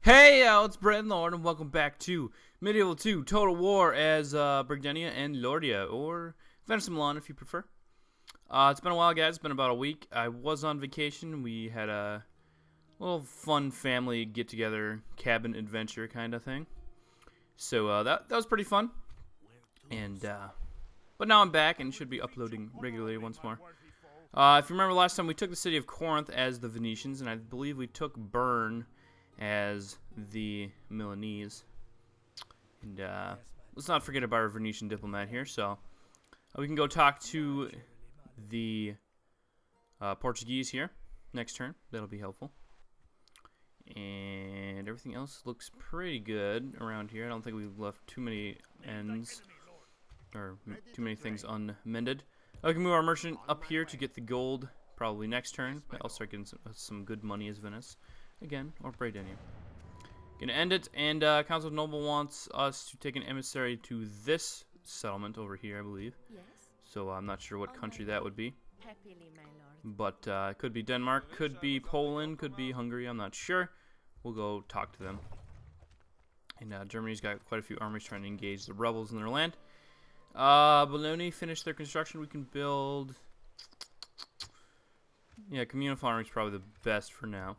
Hey, it's Brent Lord, and welcome back to Medieval 2 Total War as Brigdenia and Lordia, or Venice and Milan if you prefer. It's been a while, guys. It's been about a week. I was on vacation. We had a little fun family get-together, cabin adventure kind of thing. So that was pretty fun. And but now I'm back and should be uploading regularly once more. If you remember last time, we took the city of Corinth as the Venetians, and I believe we took Bern as the Milanese. And let's not forget about our Venetian diplomat here. So we can go talk to the Portuguese here next turn. That'll be helpful. And everything else looks pretty good around here. I don't think we've left too many ends or too many things unmended. We can move our merchant up here to get the gold probably next turn. I'll start getting some good money as Venice again, or Brigdenia. Gonna end it, and Council of Noble wants us to take an emissary to this settlement over here, I believe. Yes. So I'm not sure what country that would be. Happily, my lord. But could be Denmark, could be Poland, could be Hungary. I'm not sure. We'll go talk to them. And Germany's got quite a few armies trying to engage the rebels in their land. Bologna finished their construction. We can build. Yeah, communal farming is probably the best for now.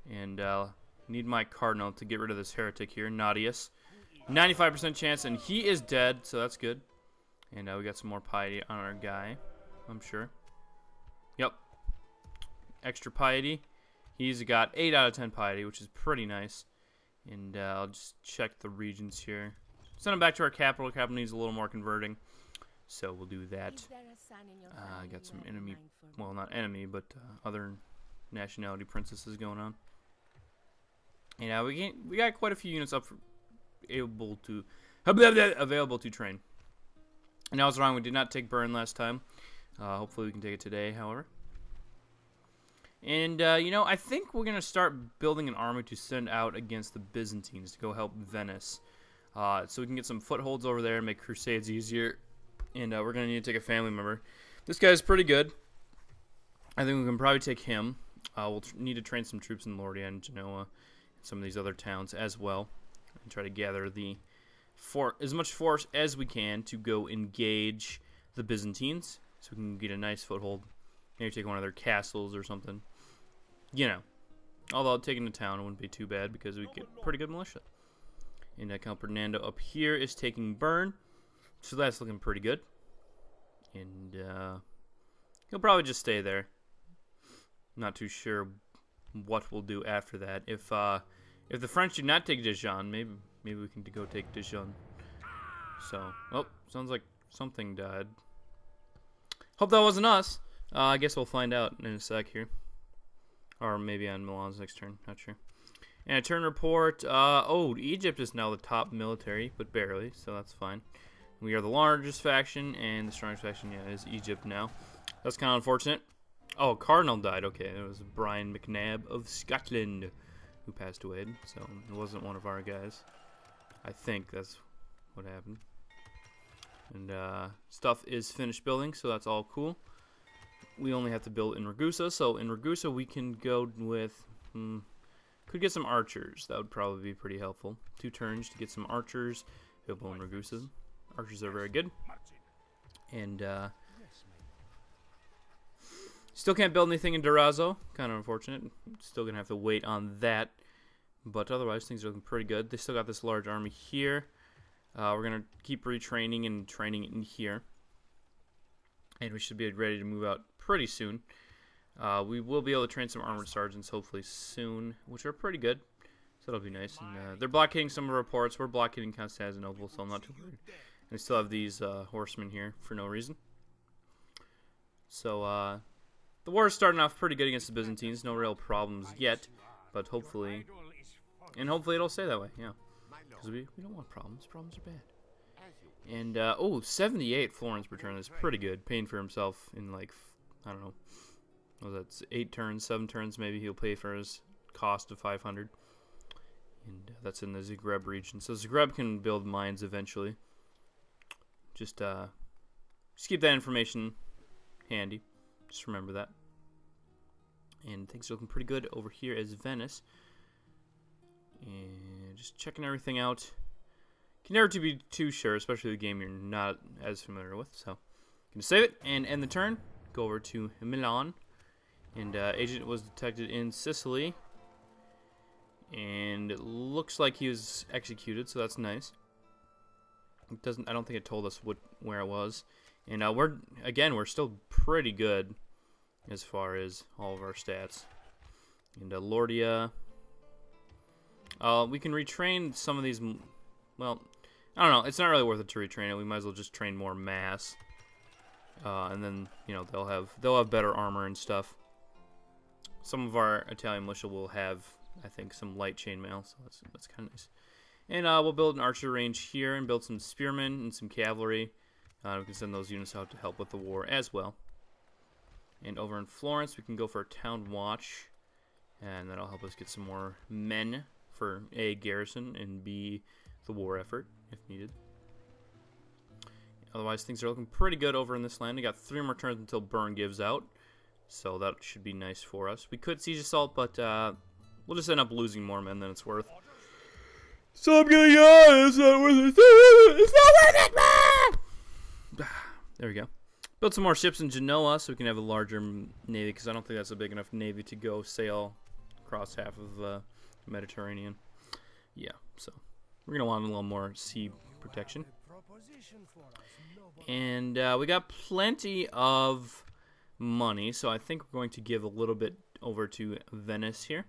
And need my cardinal to get rid of this heretic here, Naudius. 95% chance, and he is dead, so that's good. And we got some more piety on our guy, I'm sure. Yep. Extra piety. He's got 8 out of 10 piety, which is pretty nice. And I'll just check the regions here. Send him back to our capital. Capital needs a little more converting, so we'll do that. I got some enemy, well, not enemy, but other nationality princesses going on. And we got quite a few units up for, available to train. And I was wrong. We did not take Bern last time. Hopefully we can take it today, however. And you know, I think we're gonna start building an army to send out against the Byzantines to go help Venice. So we can get some footholds over there and make crusades easier. And we're going to need to take a family member. This guy's pretty good. I think we can probably take him. We'll need to train some troops in Lordia and Genoa and some of these other towns as well. And try to gather as much force as we can to go engage the Byzantines. So we can get a nice foothold. Maybe take one of their castles or something. You know. Although taking the town wouldn't be too bad because we get pretty good militia. And Count Fernando up here is taking Bern. So that's looking pretty good. And he'll probably just stay there. Not too sure what we'll do after that. If the French do not take Dijon, maybe we can go take Dijon. So, oh, sounds like something died. Hope that wasn't us. I guess we'll find out in a sec here. Or maybe on Milan's next turn. Not sure. And a turn report, oh, Egypt is now the top military, but barely, so that's fine. We are the largest faction, and the strongest faction, yeah, is Egypt now. That's kind of unfortunate. Oh, Cardinal died, okay. It was Brian McNabb of Scotland who passed away, so it wasn't one of our guys. I think that's what happened. And stuff is finished building, so that's all cool. We only have to build in Ragusa, so in Ragusa we can go with... could get some archers. That would probably be pretty helpful. 2 turns to get some archers. Available in Ragusa. Archers are very good. And still can't build anything in Durazzo. Kind of unfortunate. Still gonna have to wait on that. But otherwise, things are looking pretty good. They still got this large army here. We're gonna keep retraining and training in here. And we should be ready to move out pretty soon. We will be able to train some armored sergeants hopefully soon, which are pretty good. So that'll be nice. And they're blockading some of our ports. We're blockading Constantinople, so I'm not too worried. And we still have these horsemen here for no reason. So the war is starting off pretty good against the Byzantines. No real problems yet, but hopefully, and hopefully it'll stay that way. Yeah, because we don't want problems. Problems are bad. And oh, 78 Florence per turn is pretty good. Paying for himself in like, I don't know. Well, that's 8 turns, 7 turns. Maybe he'll pay for his cost of 500. And that's in the Zagreb region. So Zagreb can build mines eventually. Just keep that information handy. Just remember that. And things are looking pretty good over here as Venice. just checking everything out. Can never be too sure, especially the game you're not as familiar with. So, gonna save it and end the turn. Go over to Milan, and agent was detected in Sicily, and it looks like he was executed. So that's nice. It doesn't. I don't think it told us where it was, and we're still pretty good as far as all of our stats. And Lordia. We can retrain some of these. Well, I don't know. It's not really worth it to retrain it. We might as well just train more mass, and then they'll have better armor and stuff. Some of our Italian militia will have, I think, some light chainmail, so that's kind of nice. And we'll build an archer range here and build some spearmen and some cavalry. We can send those units out to help with the war as well. And over in Florence, we can go for a town watch, and that'll help us get some more men for A, garrison, and B, the war effort, if needed. Otherwise, things are looking pretty good over in this land. We got 3 more turns until Bern gives out, so that should be nice for us. We could siege assault, but we'll just end up losing more men than it's worth. So I'm gonna go. It's not worth it. It's not worth it, man! There we go. Build some more ships in Genoa so we can have a larger navy, because I don't think that's a big enough navy to go sail across half of the Mediterranean. Yeah, so we're going to want a little more sea protection. And we got plenty of money, so I think we're going to give a little bit over to Venice here.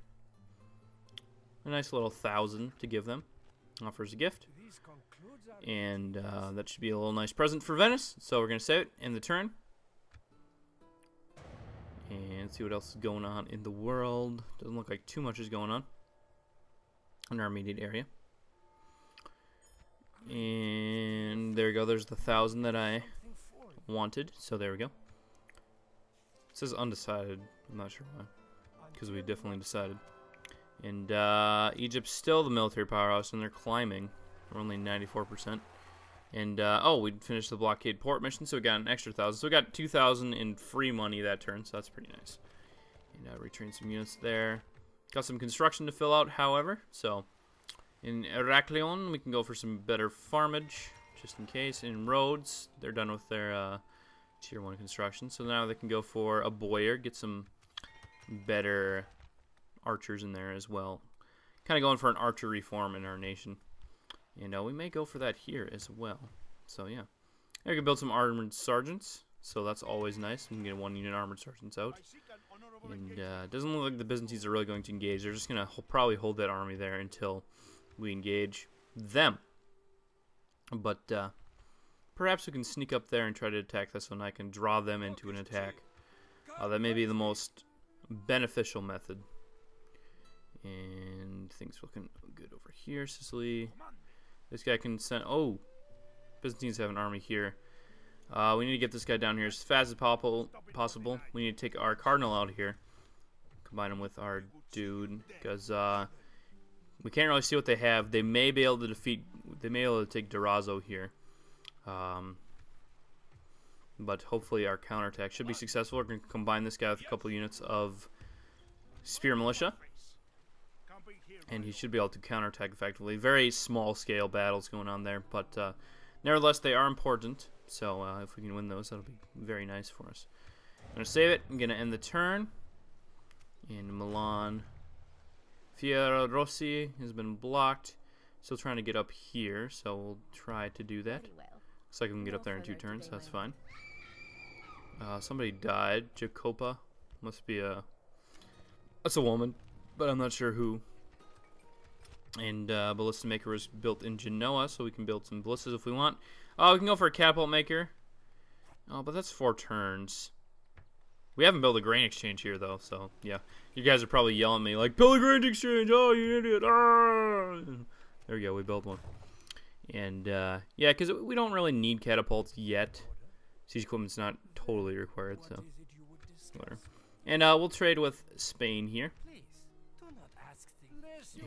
A nice little 1,000 to give them. Offers a gift. And that should be a little nice present for Venice. So we're going to save it in the turn. And see what else is going on in the world. Doesn't look like too much is going on in our immediate area. And there we go. There's the 1,000 that I wanted. So there we go. It says undecided. I'm not sure why. Because we definitely decided. And Egypt's still the military powerhouse, and they're climbing. We're only 94%. And, we finished the blockade port mission, so we got an extra 1,000. So we got 2,000 in free money that turn, so that's pretty nice. And retrain some units there. Got some construction to fill out, however. So in Heraklion, we can go for some better farmage, just in case. In Rhodes, they're done with their tier 1 construction. So now they can go for a Boyar, get some better archers in there as well. Kind of going for an archer reform in our nation. And we may go for that here as well. So yeah. We can build some armored sergeants. So that's always nice. We can get 1 unit armored sergeants out. And it doesn't look like the Byzantines are really going to engage. They're just going to probably hold that army there until we engage them. But perhaps we can sneak up there and try to attack this one. I can draw them into an attack. That may be the most beneficial method. And things looking good over here. Sicily. This guy can send... Oh! Byzantines have an army here. We need to get this guy down here as fast as possible. We need to take our cardinal out here. Combine him with our dude. Because we can't really see what they have. They may be able to defeat... They may be able to take Durazzo here. But hopefully our counterattack should be successful. We're going to combine this guy with a couple units of spear militia. And he should be able to counterattack effectively. Very small-scale battles going on there, but nevertheless, they are important. So if we can win those, that'll be very nice for us. I'm going to save it. I'm going to end the turn. In Milan, Fiera Rossi has been blocked. Still trying to get up here, so we'll try to do that. Looks like we can get up there in 2 turns. That's fine. Somebody died. Jacopa must be a... That's a woman, but I'm not sure who. And ballista maker was built in Genoa, so we can build some ballistas if we want. We can go for a catapult maker. Oh, but that's 4 turns. We haven't built a grain exchange here, though, so yeah. You guys are probably yelling at me like, build a grain exchange! Oh, you idiot! Ah! There we go, we built one. And yeah, because we don't really need catapults yet. Siege equipment's not totally required, so whatever. And we'll trade with Spain here.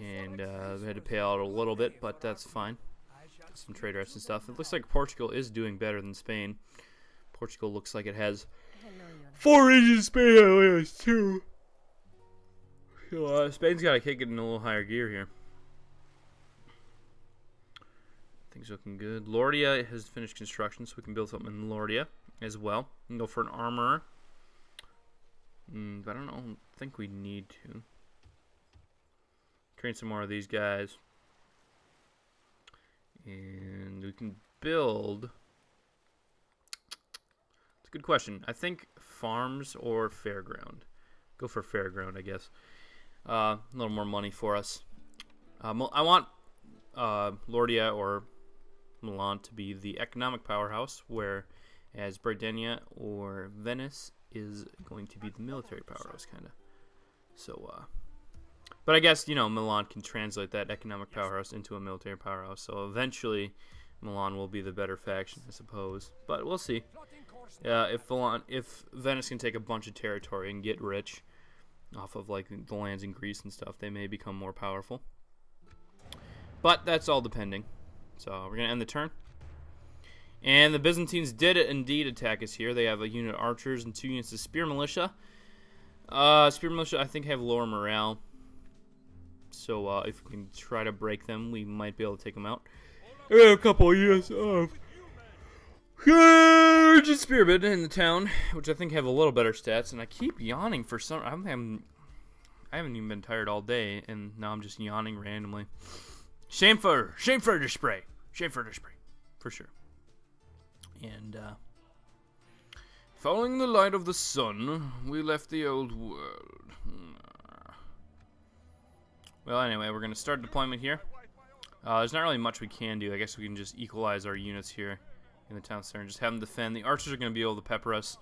And we had to pay out a little bit, but that's fine. Some trade rights and stuff. It looks like Portugal is doing better than Spain. Portugal looks like it has 4 regions. Spain only has 2. So Spain's got to kick it in a little higher gear here. Things looking good. Lordia has finished construction, so we can build something in Lordia as well. We can go for an armorer. But I don't think we need to. Train some more of these guys. And we can build... It's a good question. I think farms or fairground. Go for fairground, I guess. A little more money for us. I want Lordia or Milan to be the economic powerhouse, whereas Bardenia or Venice is going to be the military powerhouse, kind of. So, but I guess, Milan can translate that economic powerhouse into a military powerhouse. So eventually, Milan will be the better faction, I suppose. But we'll see. If Venice can take a bunch of territory and get rich off of like the lands in Greece and stuff, they may become more powerful. But that's all depending. So we're going to end the turn. And the Byzantines did indeed attack us here. They have a unit of archers and 2 units of spear militia. Spear militia, I think, have lower morale. So if we can try to break them, we might be able to take them out. A couple of units of huge spearmen in the town, which I think have a little better stats. And I keep yawning for some... I haven't even been tired all day, and now I'm just yawning randomly. Shame for the spray. Shame for the spray. For sure. And, following the light of the sun, we left the old world. Well, anyway, we're going to start deployment here. There's not really much we can do. I guess we can just equalize our units here in the town center and just have them defend. The archers are going to be able to pepper us,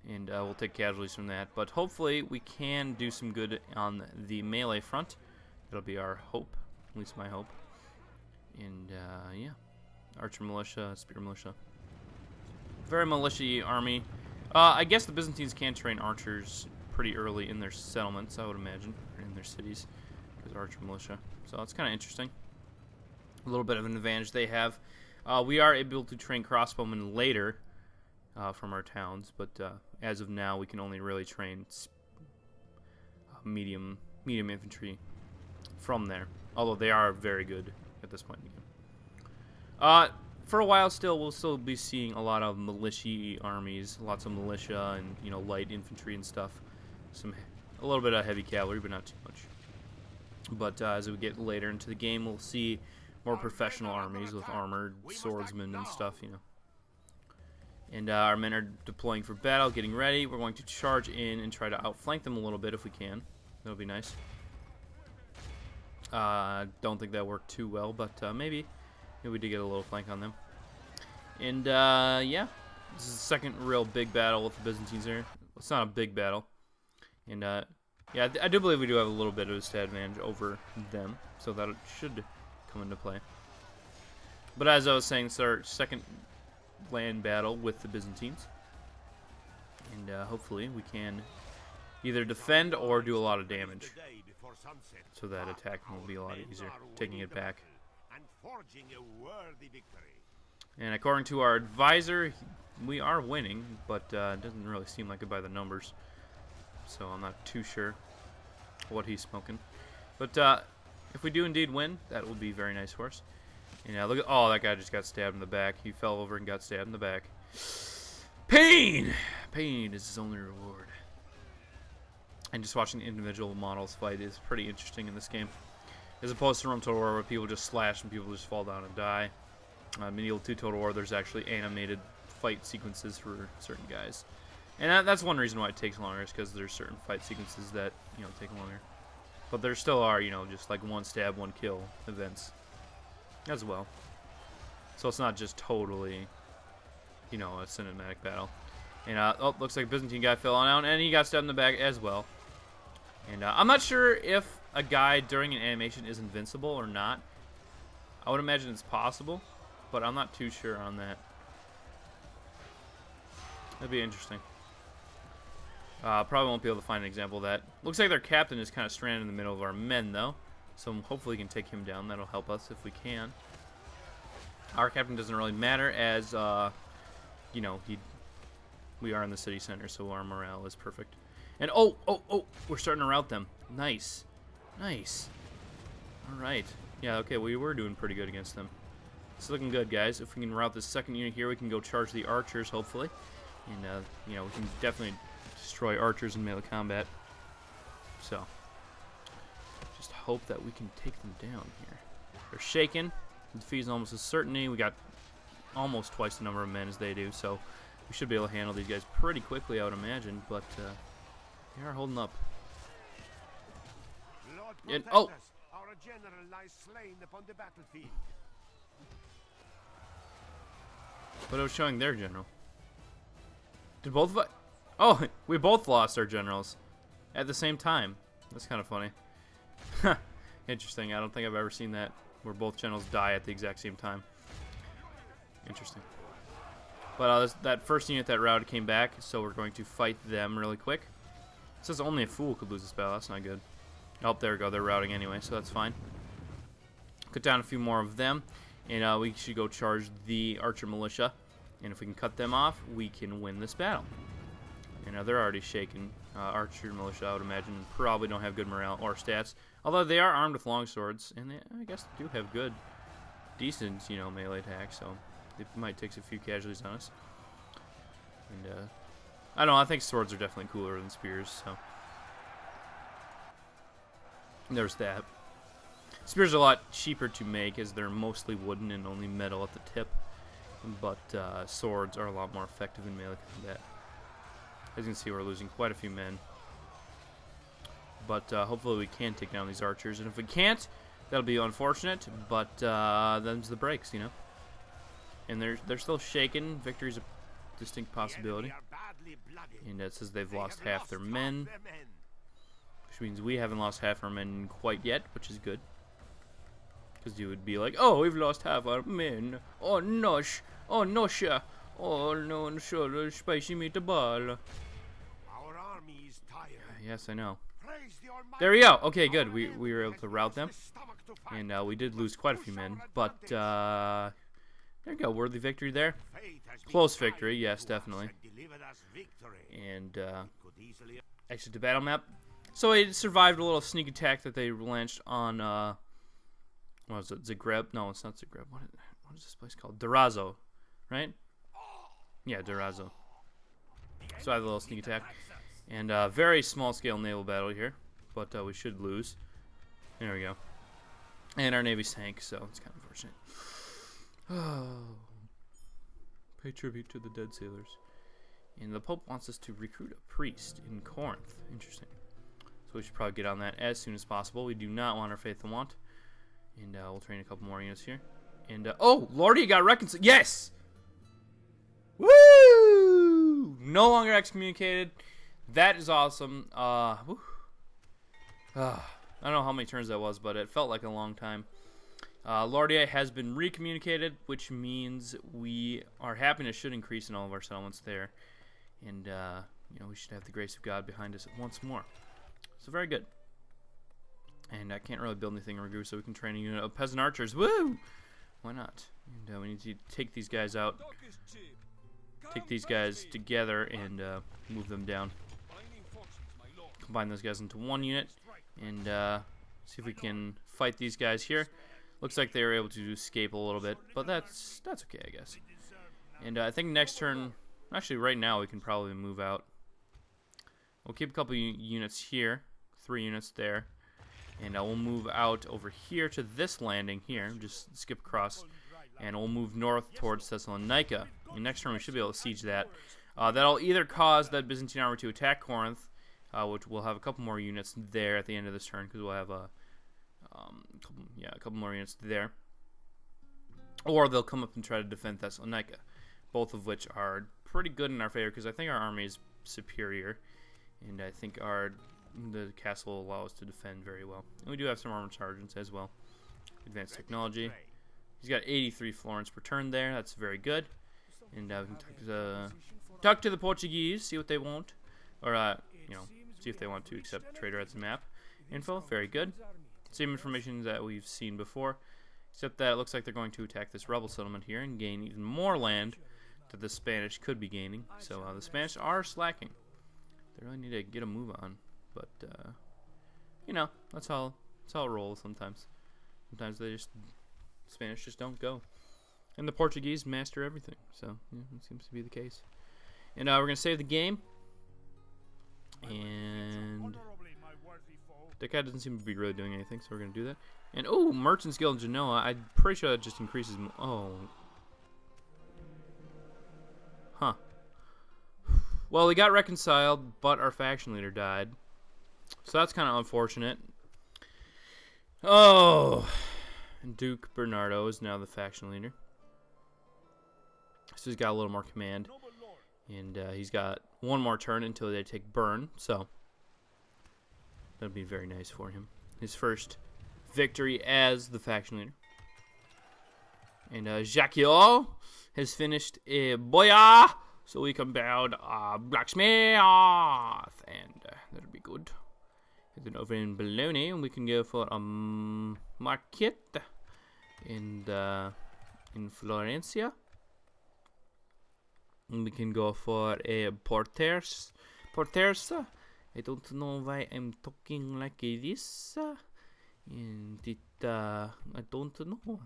and we'll take casualties from that. But hopefully we can do some good on the melee front. That'll be our hope, at least my hope. And, yeah. Archer militia, spear militia. Very militia army. I guess the Byzantines can train archers pretty early in their settlements, I would imagine, or in their cities, because archer militia. So it's kind of interesting. A little bit of an advantage they have. We are able to train crossbowmen later from our towns, but as of now, we can only really train medium infantry from there. Although they are very good at this point in the game. For a while still, we'll still be seeing a lot of militia armies, lots of militia and, light infantry and stuff. A little bit of heavy cavalry, but not too much. But as we get later into the game, we'll see more professional armies with armored swordsmen and stuff, And our men are deploying for battle, getting ready. We're going to charge in and try to outflank them a little bit if we can. That'll be nice. Don't think that worked too well, but maybe we did get a little flank on them. And, yeah. This is the second real big battle with the Byzantines here. It's not a big battle. And, yeah, I do believe we do have a little bit of a stat advantage over them. So that should come into play. But as I was saying, it's our second land battle with the Byzantines. And, hopefully we can either defend or do a lot of damage. So that attacking will be a lot easier, taking it back. And according to our advisor, we are winning, but it doesn't really seem like it by the numbers. So I'm not too sure what he's smoking. But if we do indeed win, that will be very nice for us. And look at, oh, that guy just got stabbed in the back. He fell over and got stabbed in the back. Pain! Pain is his only reward. And just watching the individual models fight is pretty interesting in this game. As opposed to Rome Total War, where people just slash and people just fall down and die. Medieval 2 Total War, there's actually animated fight sequences for certain guys. And that's one reason why it takes longer, is because there's certain fight sequences that, take longer. But there still are, just like one stab, one kill events as well. So it's not just totally, a cinematic battle. And, oh, looks like a Byzantine guy fell on out, and he got stabbed in the back as well. And I'm not sure if a guy during an animation is invincible or not. I would imagine it's possible, but I'm not too sure on that. That'd be interesting. Probably won't be able to find an example of that. Looks like their captain is kind of stranded in the middle of our men, though. So hopefully we can take him down. That'll help us if we can. Our captain doesn't really matter as, we are in the city center, so our morale is perfect. And, oh, we're starting to rout them. Nice. Nice. All right. Yeah, okay, we were doing pretty good against them. It's looking good, guys. If we can route this second unit here, we can go charge the archers, hopefully. And, you know, we can definitely destroy archers in melee combat. So, just hope that we can take them down here. They're shaken. Defeat is almost a certainty. We got almost twice the number of men as they do, so we should be able to handle these guys pretty quickly, I would imagine. But they are holding up. And, oh! Our general lies slain upon the battlefield. But it was showing their general. Did both of us? Oh, we both lost our generals at the same time. That's kind of funny. Interesting. I don't think I've ever seen that, where both generals die at the exact same time. Interesting. But that first unit that routed came back, so we're going to fight them really quick. It says only a fool could lose this battle. That's not good. Oh, there we go. They're routing anyway, so that's fine. Cut down a few more of them, and we should go charge the archer militia. And if we can cut them off, we can win this battle. And they're already shaken. Archer militia, I would imagine, probably don't have good morale or stats. Although they are armed with longswords, and they, I guess, do have good, decent, you know, melee attack. So it might take a few casualties on us. And I don't know. I think swords are definitely cooler than spears. So there's that. Spears are a lot cheaper to make, as they're mostly wooden and only metal at the tip. But swords are a lot more effective in melee combat. As you can see, we're losing quite a few men. But hopefully we can take down these archers. And if we can't, that'll be unfortunate. But them's the breaks, you know. And they're still shaken. Victory's a distinct possibility. And it says they've lost half their men. Which means we haven't lost half our men quite yet, which is good. Because you would be like, oh, we've lost half our men. Oh, nosh. Oh, nosha. Oh, no, sure, spicy meatball. Our army is tired. Yes, I know. Praise the Almighty. There we go. Okay, good. We were able to rout them. And we did lose quite a few men. But, there you go. Worthy victory there. Close victory, yes, definitely. And, exit to battle map. So it survived a little sneak attack that they launched on, what was it, Zagreb? No, it's not Zagreb. What is this place called? Durazzo, right? Yeah, Durazzo. So I have a little sneak attack. And very small-scale naval battle here. But we should lose. There we go. And our navy sank, so it's kind of unfortunate. Oh. Pay tribute to the dead sailors. And the Pope wants us to recruit a priest in Corinth. Interesting. So we should probably get on that as soon as possible. We do not want our faith to want. And we'll train a couple more units here. And, oh! Lordia got reconciled! Yes! Woo! No longer excommunicated. That is awesome. I don't know how many turns that was, but it felt like a long time. Lordia has been recommunicated, which means we our happiness should increase in all of our settlements there. And, you know, we should have the grace of God behind us once more. So very good. And I can't really build anything in Ragu, so we can train a unit of peasant archers. Woo! Why not? And we need to take these guys out. Take these guys together and move them down. Combine those guys into one unit. And see if we can fight these guys here. Looks like they were able to escape a little bit. But that's okay, I guess. And I think next turn... Actually, right now we can probably move out. We'll keep a couple units here. 3 units there. And we'll move out over here to this landing here. Just skip across. And we'll move north towards Thessalonica. And next turn we should be able to siege that. That'll either cause that Byzantine army to attack Corinth, which we'll have a couple more units there at the end of this turn, because we'll have a couple more units there. Or they'll come up and try to defend Thessalonica. Both of which are pretty good in our favor, because I think our army is superior. And I think the castle will allow us to defend very well. And we do have some armored sergeants as well. Advanced technology. He's got 83 florins per turn there. That's very good. And we can talk to the Portuguese, see what they want. Or, you know, see if they want to accept trader as a map info. Very good. Same information that we've seen before. Except that it looks like they're going to attack this rebel settlement here and gain even more land that the Spanish could be gaining. So the Spanish are slacking. They really need to get a move on. But, you know, that's how it rolls sometimes. Sometimes Spanish just don't go. And the Portuguese master everything. So, yeah, it seems to be the case. And we're going to save the game. And that guy doesn't seem to be really doing anything, so we're going to do that. And, oh, Merchant's Guild in Genoa. I'm pretty sure that just increases... Oh. Huh. Well, we got reconciled, but our faction leader died. So that's kind of unfortunate. Oh. Duke Bernardo is now the faction leader. So he's got a little more command. And he's got one more turn until they take Bern. So that'd be very nice for him. His first victory as the faction leader. And Jacquiot has finished Boya. So we can build blacksmith. And that'll be good. And then over in Bologna, we can go for a market. And in Florencia. And we can go for a porters. I don't know why I'm talking like this. And it, I don't know.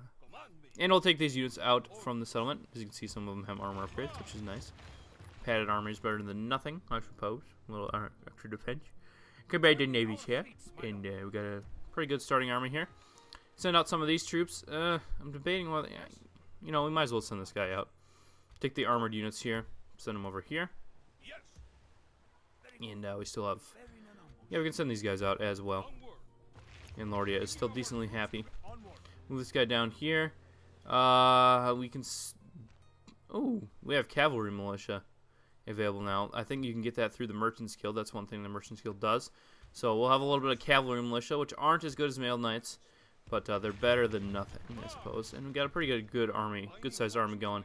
And we'll take these units out from the settlement. As you can see, some of them have armor upgrades, which is nice. Padded armor is better than nothing, I suppose. A little extra defense. Compared to Navy's here. And we got a pretty good starting army here. Send out some of these troops. I'm debating whether, you know, we might as well send this guy out. Take the armored units here, send them over here. And we still have... Yeah, we can send these guys out as well. And Lordia is still decently happy. Move this guy down here. We can... Oh, we have Cavalry Militia available now. I think you can get that through the Merchant's Guild. That's one thing the Merchant's Guild does. So we'll have a little bit of Cavalry Militia, which aren't as good as Mailed Knights. But they're better than nothing, I suppose. And we got a pretty good army, good-sized army going.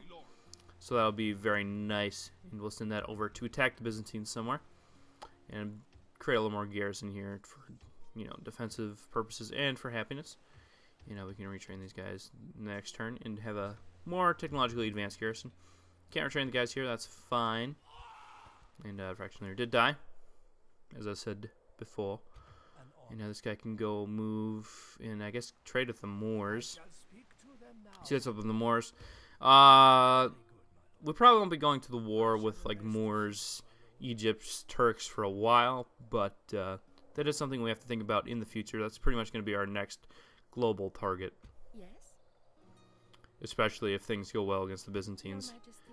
So that'll be very nice. And we'll send that over to attack the Byzantines somewhere. And create a little more garrison here for, you know, defensive purposes and for happiness. You know, we can retrain these guys next turn and have a more technologically advanced garrison. Can't retrain the guys here, that's fine. And faction leader did die, as I said before. And now this guy can go move and I guess trade with the Moors. See what's up with the Moors. We probably won't be going to the war with like Moors, Egypt, Turks for a while, but that is something we have to think about in the future. That's pretty much going to be our next global target. Yes. Especially if things go well against the Byzantines. Your Majesty,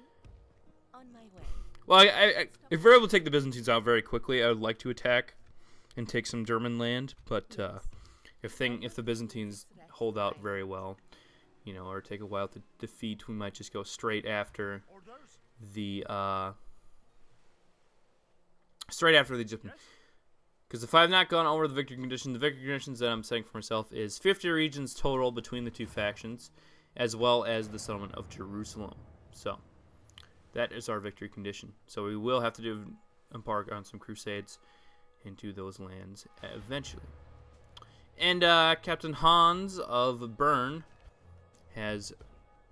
on my way. Well, if we're able to take the Byzantines out very quickly, I would like to attack and take some German land, but if the Byzantines hold out very well, you know, or take a while to defeat, we might just go straight after the Egyptian. Because if I've not gone over the victory conditions that I'm setting for myself is 50 regions total between the two factions, as well as the settlement of Jerusalem. So that is our victory condition. So we will have to embark on some crusades into those lands eventually. And Captain Hans of Bern has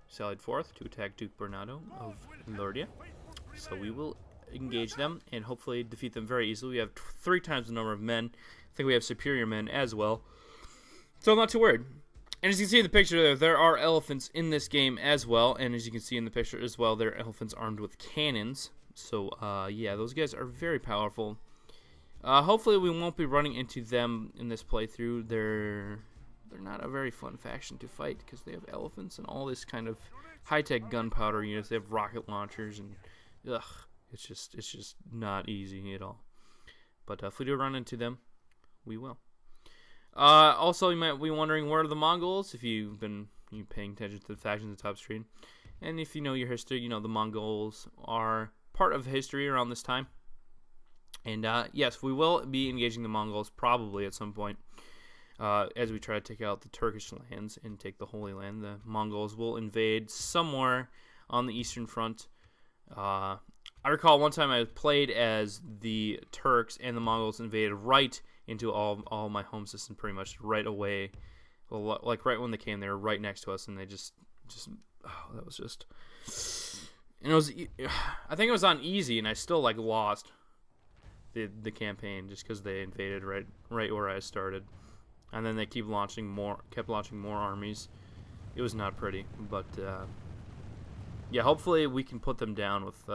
sallied forth to attack Duke Bernardo of Lordia. So we will engage them and hopefully defeat them very easily. We have 3 times the number of men. I think we have superior men as well. So I'm not too worried. And as you can see in the picture there are elephants in this game as well. And as you can see in the picture as well, there are elephants armed with cannons. So yeah, those guys are very powerful. Hopefully we won't be running into them in this playthrough. They're not a very fun faction to fight because they have elephants and all this kind of high-tech gunpowder units. They have rocket launchers and ugh, it's just not easy at all. But if we do run into them, we will. Also, you might be wondering, where are the Mongols? If you've been paying attention to the factions on the top screen, and if you know your history, you know the Mongols are part of history around this time. And yes, we will be engaging the Mongols probably at some point. As we try to take out the Turkish lands and take the Holy Land, the Mongols will invade somewhere on the Eastern Front. I recall one time I played as the Turks and the Mongols invaded right into all my home system pretty much right away. Well, like right when they came, they were right next to us, and they just oh, that was just... And it was, I think it was on easy, and I still like lost the campaign just because they invaded right where I started. And then they kept launching more armies. It was not pretty, but yeah, hopefully we can put them down with...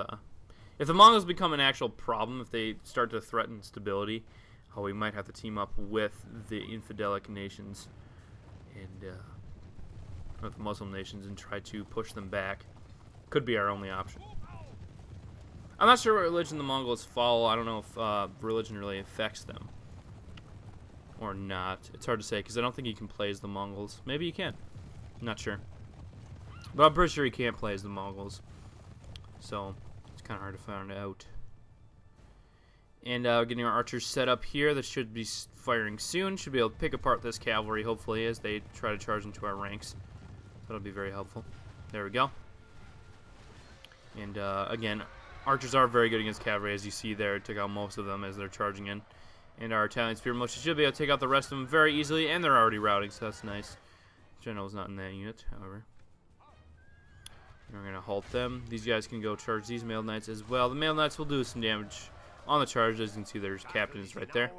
if the Mongols become an actual problem, if they start to threaten stability, we might have to team up with the infidelic nations and with Muslim nations and try to push them back. Could be our only option. I'm not sure what religion the Mongols follow. I don't know if religion really affects them or not. It's hard to say because I don't think you can play as the Mongols. Maybe you can. I'm not sure. But I'm pretty sure you can't play as the Mongols. So it's kind of hard to find out. And getting our archers set up here. That should be firing soon. Should be able to pick apart this cavalry, hopefully, as they try to charge into our ranks. That'll be very helpful. There we go. And again, archers are very good against cavalry, as you see there. Took out most of them as they're charging in. And our Italian spear militia should be able to take out the rest of them very easily, and they're already routing, so that's nice. General's not in that unit, however. And we're going to halt them. These guys can go charge these mailed knights as well. The mailed knights will do some damage on the charge. As you can see, there's captains right there.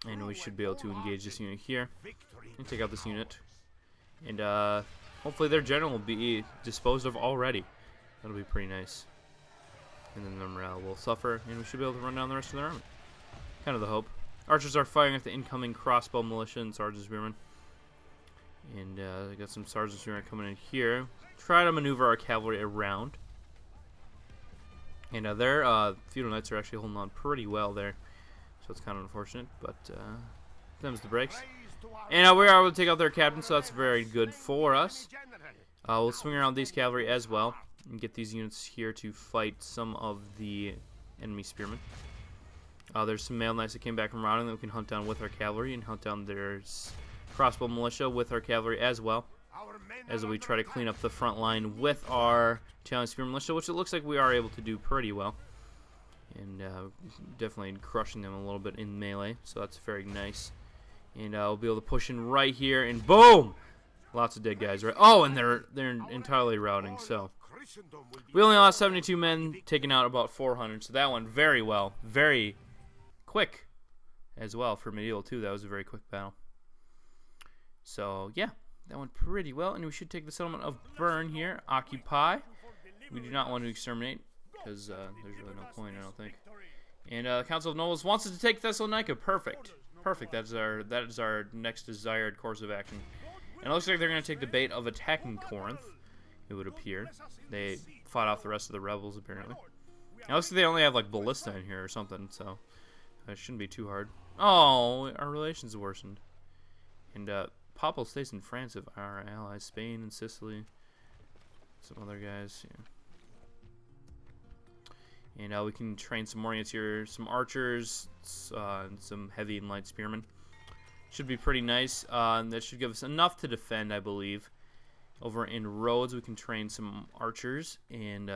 And we should be able to engage this unit here and take out this unit. And hopefully their general will be disposed of already. That'll be pretty nice. And then the morale will suffer, and we should be able to run down the rest of their army. Kind of the hope. Archers are firing at the incoming crossbow militia and sergeant spearmen. And we got some sergeant spearmen coming in here. Try to maneuver our cavalry around. And their feudal knights are actually holding on pretty well there. So it's kind of unfortunate, but them's the breaks. And we are able to take out their captain, so that's very good for us. We'll swing around these cavalry as well and get these units here to fight some of the enemy spearmen. There's some mailed knights that came back from routing that we can hunt down with our cavalry and hunt down their crossbow militia with our cavalry as well, as we try to clean up the front line with our Italian spear militia, which it looks like we are able to do pretty well. And definitely crushing them a little bit in melee, so that's very nice. And we'll be able to push in right here, and boom! Lots of dead guys, right? Oh, and they're entirely routing, so we only lost 72 men, taking out about 400, so that went very well. Very quick as well for medieval, too. That was a very quick battle. So, yeah, that went pretty well, and we should take the settlement of Bern here. Occupy. We do not want to exterminate, because there's really no point, I don't think. And the Council of Nobles wants us to take Thessalonica. Perfect. Perfect. That is our next desired course of action. And it looks like they're going to take the bait of attacking Corinth, it would appear. They fought off the rest of the rebels, apparently. It looks like they only have, like, ballista in here or something, so it shouldn't be too hard. Oh, our relations worsened. And Papal states in France of our allies, Spain and Sicily. Some other guys, yeah. And we can train some more units here, some archers, and some heavy and light spearmen. Should be pretty nice. And that should give us enough to defend, I believe. Over in Rhodes, we can train some archers and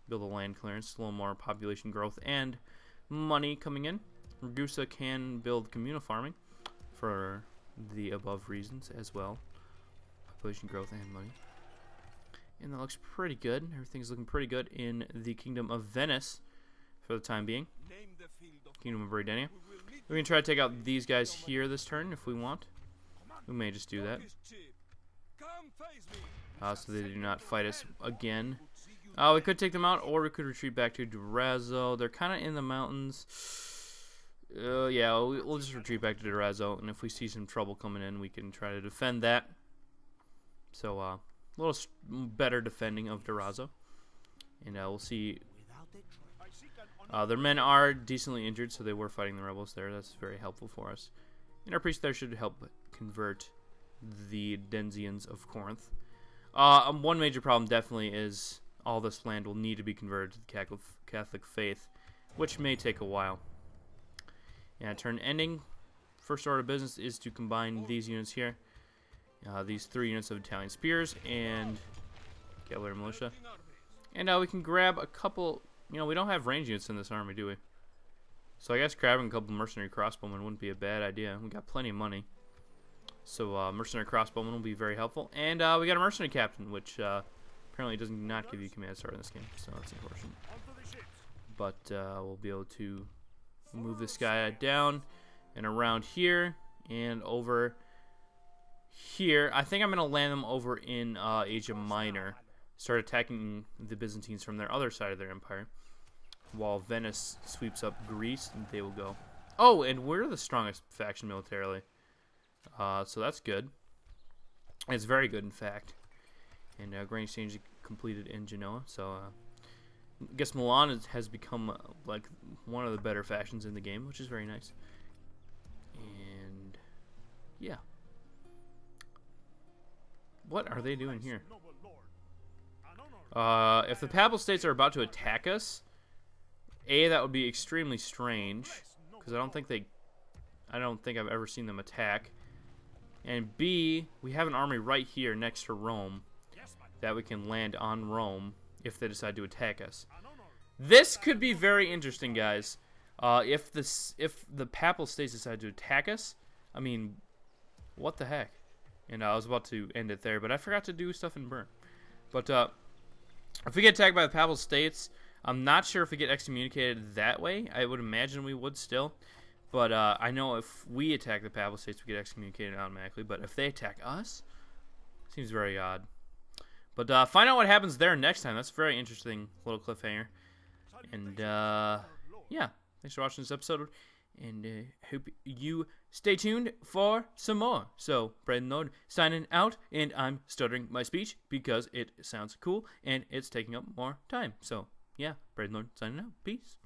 build a land clearance, a little more population growth and money coming in. Ragusa can build communal farming for the above reasons as well. Population growth and money. And that looks pretty good. Everything's looking pretty good in the Kingdom of Venice for the time being. Kingdom of Britannia. We can try to take out these guys here this turn if we want. We may just do that. So they do not fight us again. We could take them out, or we could retreat back to Durazzo. They're kind of in the mountains. Yeah, we'll just retreat back to Durazzo, and if we see some trouble coming in, we can try to defend that. So, a little better defending of Durazzo. And we'll see. Their men are decently injured, so they were fighting the rebels there. That's very helpful for us. And our priest there should help convert the Denzians of Corinth. One major problem definitely is all this land will need to be converted to the Catholic faith, which may take a while. Yeah, turn ending. First order of business is to combine these units here. These 3 units of Italian spears and Cavalry Militia. And we can grab a couple. You know, we don't have range units in this army, do we? So I guess grabbing a couple mercenary crossbowmen wouldn't be a bad idea. We got plenty of money. So mercenary crossbowmen will be very helpful. And we got a mercenary captain, which apparently does not give you command start in this game. So that's unfortunate. But we'll be able to move this guy down and around here and over here. I think I'm going to land them over in Asia Minor. start attacking the Byzantines from their other side of their empire. While Venice sweeps up Greece, and they will go. Oh, and we're the strongest faction militarily. So that's good. It's very good, in fact. And grain exchange completed in Genoa. So I guess Milan has become like one of the better factions in the game, which is very nice. And yeah. What are they doing here? If the Papal States are about to attack us, A, that would be extremely strange, because I don't think I've ever seen them attack. And B, we have an army right here next to Rome that we can land on Rome if they decide to attack us. This could be very interesting, guys. If the Papal States decide to attack us, I mean, what the heck? And I was about to end it there, but I forgot to do stuff in Burn. But if we get attacked by the Papal States, I'm not sure if we get excommunicated that way. I would imagine we would still. But I know if we attack the Papal States, we get excommunicated automatically. But if they attack us, seems very odd. But find out what happens there next time. That's a very interesting little cliffhanger. And yeah, thanks for watching this episode. And hope you stay tuned for some more. So, Braden Lord signing out. And I'm stuttering my speech because it sounds cool and it's taking up more time. So, yeah, Braden Lord signing out. Peace.